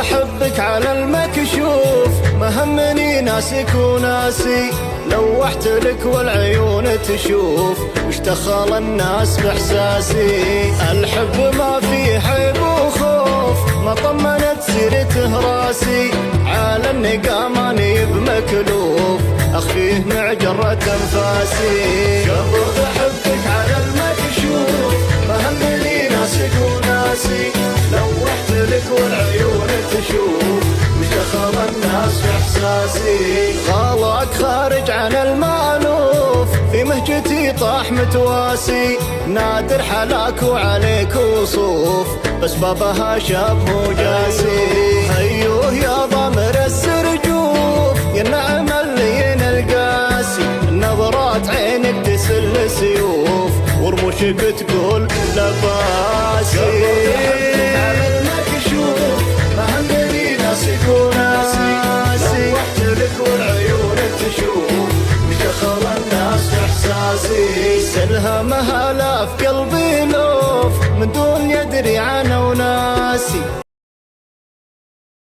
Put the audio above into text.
أحبك على المكشوف، مهمني ناسك وناسي، لوحت لك والعيون تشوف، وش دخل الناس بإحساسي. الحب ما فيه حب وخوف، ما طمنت سيرته راسي، على النقا ماني بمكلوف، أخفيه مع جرة أنفاسي. قبل أحبك على المكشوف، مهمني ناسك وناسي، لوحت لك والعيون تشوف، وش دخل الناس بإحساسي. غلاك خارج عن المألوف، في مهجتي طاح متواسي، نادر حلاك وعليك وصوف، بس بابها شاب مو جاسي. هيوه يا ضمر السرجوف، يا النعم اللي القاسي، نظرات عينك تسل سيوف، ورموشك تقول لباسي. على المكشوف، مهمني ناسك وناسي، لوحت لك والعيون تشوف، وش دخل الناس بإحساسي. سلهمها لاف قلبي لوف، من دون يدري عنه وناسي،